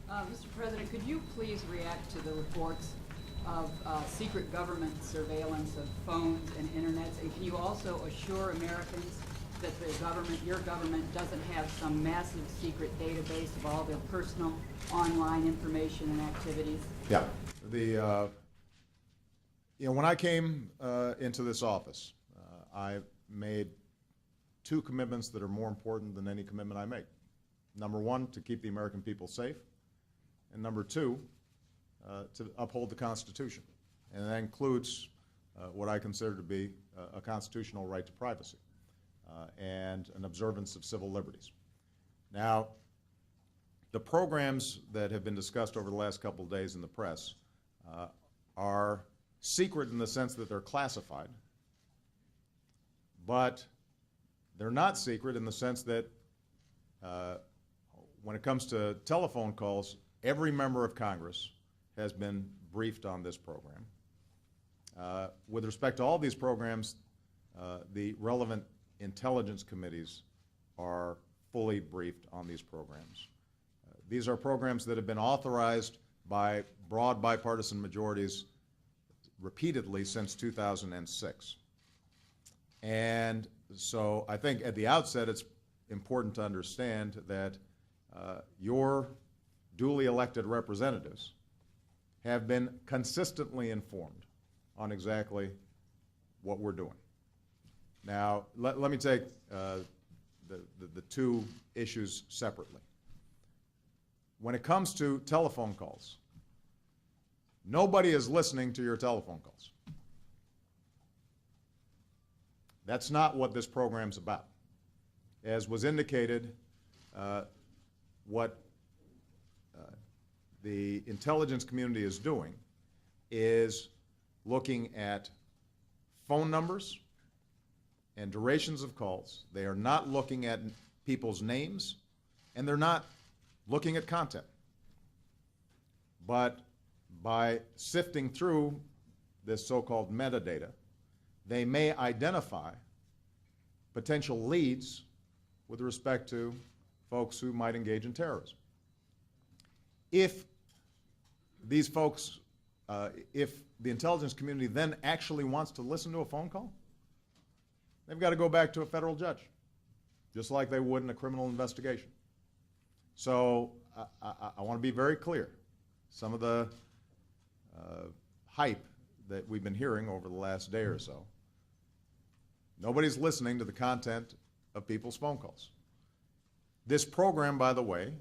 Mr. President, could you please react to the reports of secret government surveillance of phones and internets? And can you also assure Americans that the government, your government, doesn't have some massive secret database of all their personal online information and activities? Yeah. When I came into this office, I made two commitments that are more important than any commitment I make. Number one, to keep the American people safe, and number two, to uphold the Constitution. And that includes what I consider to be a constitutional right to privacy and an observance of civil liberties. Now, the programs that have been discussed over the last couple of days in the press are secret in the sense that they're classified, but they're not secret in the sense that when it comes to telephone calls, every member of Congress has been briefed on this program. With respect to all these programs, the relevant intelligence committees are fully briefed on these programs. These are programs that have been authorized by broad bipartisan majorities repeatedly since 2006. And so I think at the outset it's important to understand that your duly elected representatives have been consistently informed on exactly what we're doing. Now, let me take the two issues separately. When it comes to telephone calls, nobody is listening to your telephone calls. That's not what this program's about. As was indicated, what the intelligence community is doing is looking at phone numbers and durations of calls. They are not looking at people's names, and they're not looking at content. But by sifting through this so-called metadata, they may identify potential leads with respect to folks who might engage in terrorism. If these folks, if the intelligence community then actually wants to listen to a phone call, they've got to go back to a federal judge, just like they would in a criminal investigation. So I want to be very clear. Some of the hype that we've been hearing over the last day or so, nobody's listening to the content of people's phone calls. This program, by the way,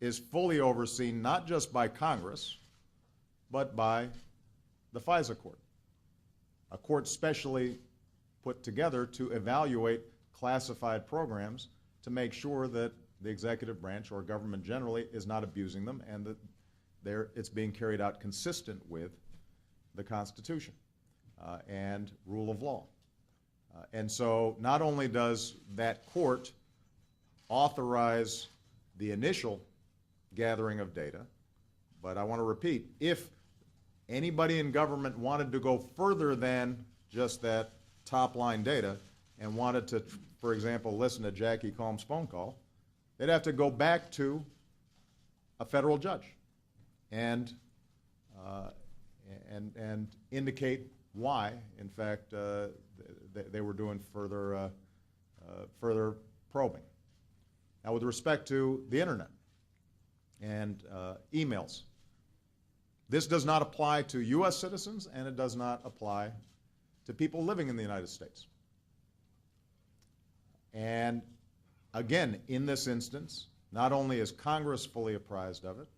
is fully overseen not just by Congress, but by the FISA court, a court specially put together to evaluate classified programs to make sure that the executive branch or government generally is not abusing them and that it's being carried out consistent with the Constitution and rule of law. And so not only does that court authorize the initial gathering of data, but I want to repeat, if anybody in government wanted to go further than just that top-line data and wanted to, for example, listen to Jackie Combs' phone call, they'd have to go back to a federal judge and indicate why, in fact, they were doing further probing. Now, with respect to the internet and emails, this does not apply to U.S. citizens, and it does not apply to people living in the United States. And again, in this instance, not only is Congress fully apprised of it,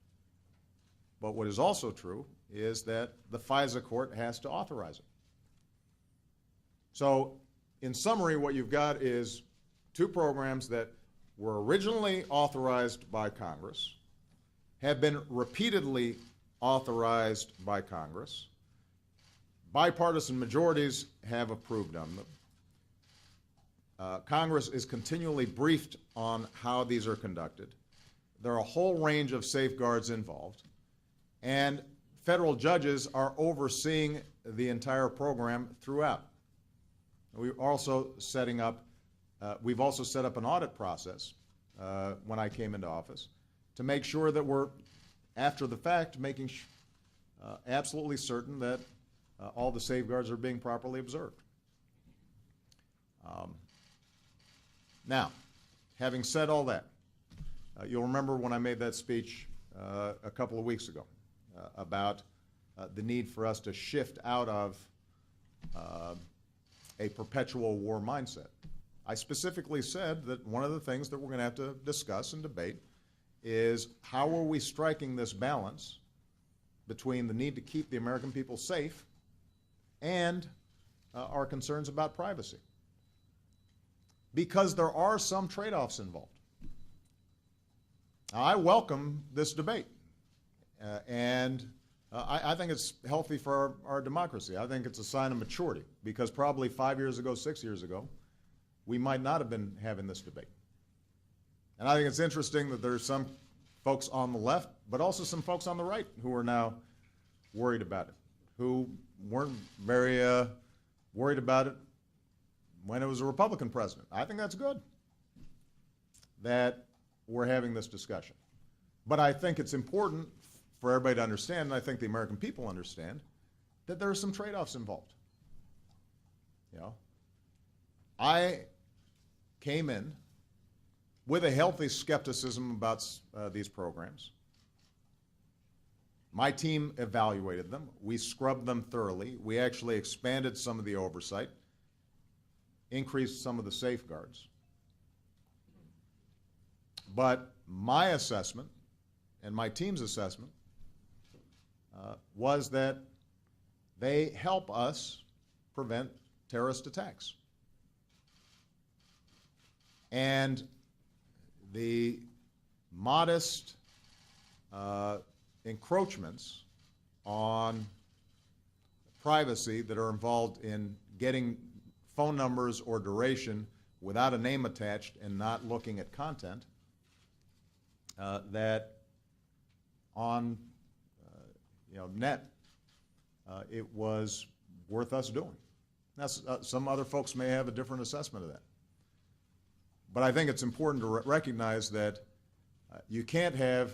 but what is also true is that the FISA court has to authorize it. So, in summary, what you've got is two programs that were originally authorized by Congress, have been repeatedly authorized by Congress, bipartisan majorities have approved of them. Congress is continually briefed on how these are conducted. There are a whole range of safeguards involved, and federal judges are overseeing the entire program throughout. We've also set up an audit process when I came into office to make sure that we're after the fact, making absolutely certain that all the safeguards are being properly observed. Now, having said all that, you'll remember when I made that speech a couple of weeks ago about the need for us to shift out of a perpetual war mindset. I specifically said that one of the things that we're going to have to discuss and debate is how are we striking this balance between the need to keep the American people safe and our concerns about privacy. Because there are some trade-offs involved. Now, I welcome this debate, and I think it's healthy for our democracy. I think it's a sign of maturity, because probably 5 years ago, 6 years ago, we might not have been having this debate. And I think it's interesting that there's some folks on the left, but also some folks on the right who are now worried about it, who weren't very worried about it when it was a Republican president. I think that's good that we're having this discussion. But I think it's important for everybody to understand, and I think the American people understand, that there are some trade-offs involved. You know, I came in with a healthy skepticism about these programs. My team evaluated them. We scrubbed them thoroughly. We actually expanded some of the oversight, increased some of the safeguards. But my assessment and my team's assessment was that they help us prevent terrorist attacks. And the modest encroachments on privacy that are involved in getting phone numbers or duration without a name attached and not looking at content, that on net, it was worth us doing. Now, some other folks may have a different assessment of that. But I think it's important to recognize that you can't have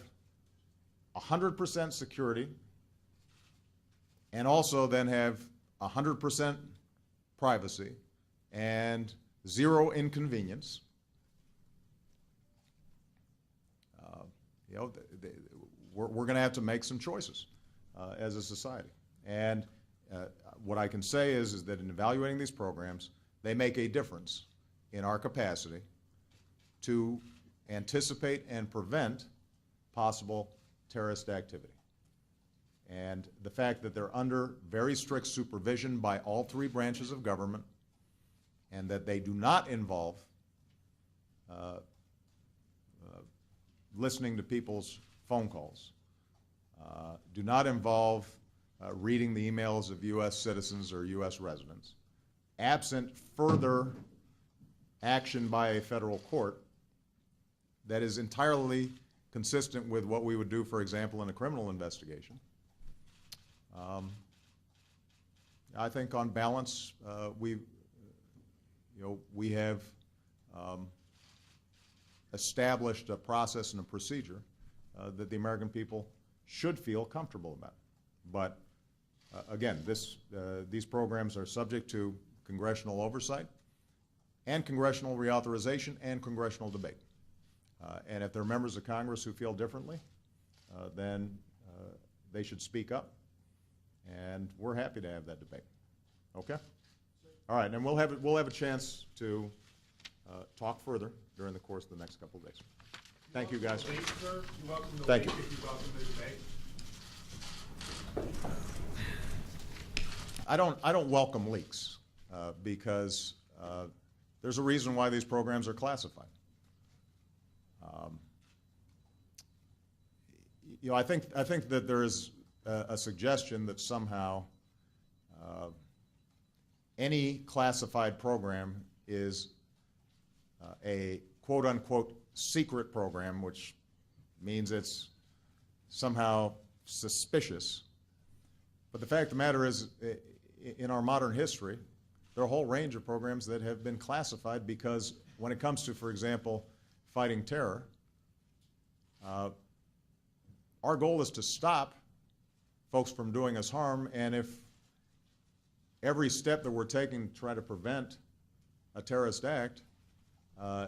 100% security and also then have 100% privacy and zero inconvenience. We're going to have to make some choices as a society. And what I can say is that in evaluating these programs, they make a difference in our capacity to anticipate and prevent possible terrorist activity. And the fact that they're under very strict supervision by all three branches of government, and that they do not involve listening to people's phone calls, do not involve reading the emails of U.S. citizens or U.S. residents, absent further action by a federal court that is entirely consistent with what we would do, for example, in a criminal investigation. I think on balance, we have established a process and a procedure that the American people should feel comfortable about. But again, these programs are subject to congressional oversight and congressional reauthorization and congressional debate. And if there are members of Congress who feel differently, then they should speak up, and we're happy to have that debate. Okay? All right, and we'll have a chance to talk further during the course of the next couple of days. Thank you, guys. Thank you, sir. You're welcome to Thank leave you. if you welcome the debate. I don't welcome leaks because there's a reason why these programs are classified. I think that there is a suggestion that somehow any classified program is a quote-unquote secret program, which means it's somehow suspicious. But the fact of the matter is, in our modern history, there are a whole range of programs that have been classified because when it comes to, for example, fighting terror, our goal is to stop folks from doing us harm, and if every step that we're taking to try to prevent a terrorist act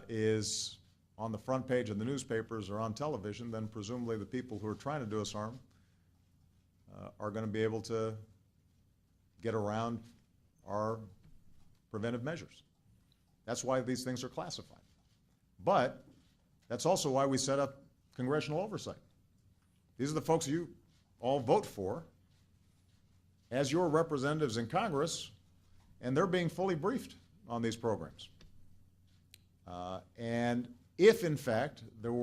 is on the front page of the newspapers or on television, then presumably the people who are trying to do us harm are going to be able to get around our preventive measures. That's why these things are classified. But that's also why we set up congressional oversight. These are the folks you all vote for as your representatives in Congress, and they're being fully briefed on these programs. And if, in fact, there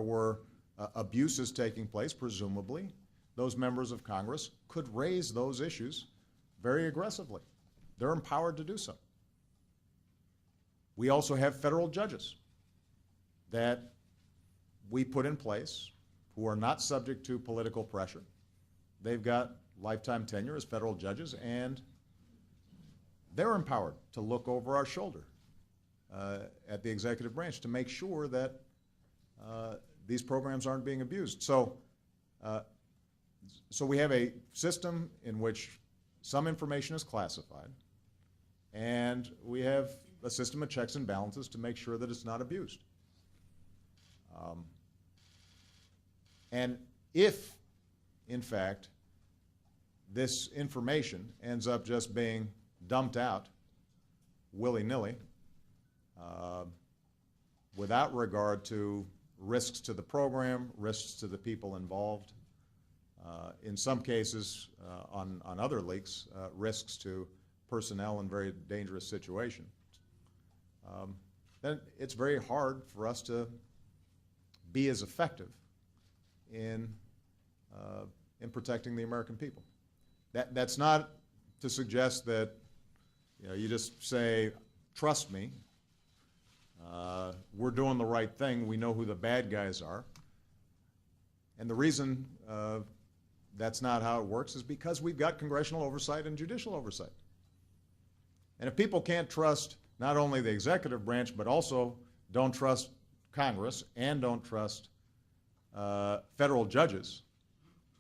were abuses taking place, presumably, those members of Congress could raise those issues very aggressively. They're empowered to do so. We also have federal judges that we put in place who are not subject to political pressure. They've got lifetime tenure as federal judges, and they're empowered to look over our shoulder at the executive branch to make sure that these programs aren't being abused. So we have a system in which some information is classified, and we have a system of checks and balances to make sure that it's not abused. And if, in fact, this information ends up just being dumped out willy-nilly, without regard to risks to the program, risks to the people involved, in some cases, on other leaks, risks to personnel in very dangerous situations, then it's very hard for us to be as effective in protecting the American people. That's not to suggest that you just say, trust me, we're doing the right thing, we know who the bad guys are. And the reason that's not how it works is because we've got congressional oversight and judicial oversight. And if people can't trust not only the executive branch, but also don't trust Congress and don't trust federal judges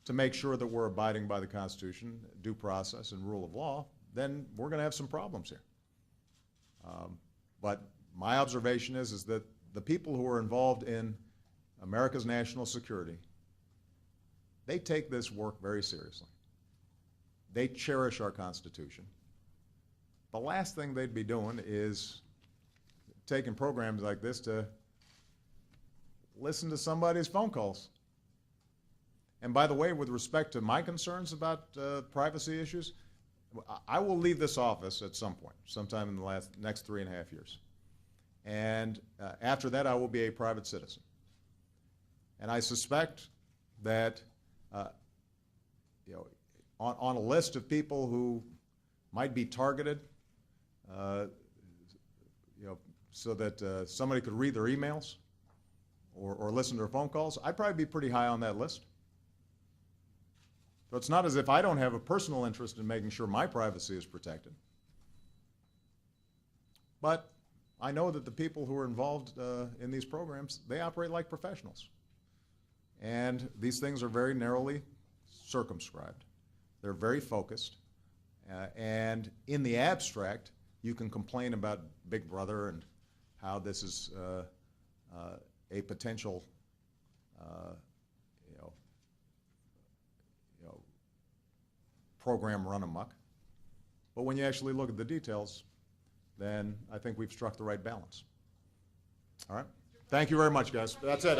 to make sure that we're abiding by the Constitution, due process, and rule of law, then we're going to have some problems here. But my observation is that the people who are involved in America's national security, they take this work very seriously. They cherish our Constitution. The last thing they'd be doing is taking programs like this to listen to somebody's phone calls. And by the way, with respect to my concerns about privacy issues, I will leave this office at some point, sometime in the next 3.5 years. And after that, I will be a private citizen. And I suspect that on a list of people who might be targeted, so that somebody could read their emails or listen to their phone calls, I'd probably be pretty high on that list. So it's not as if I don't have a personal interest in making sure my privacy is protected. But I know that the people who are involved in these programs, they operate like professionals. And these things are very narrowly circumscribed. They're very focused. And in the abstract, you can complain about Big Brother and how this is a potential program run amok. But when you actually look at the details, then I think we've struck the right balance. All right? Thank you very much, guys. That's it.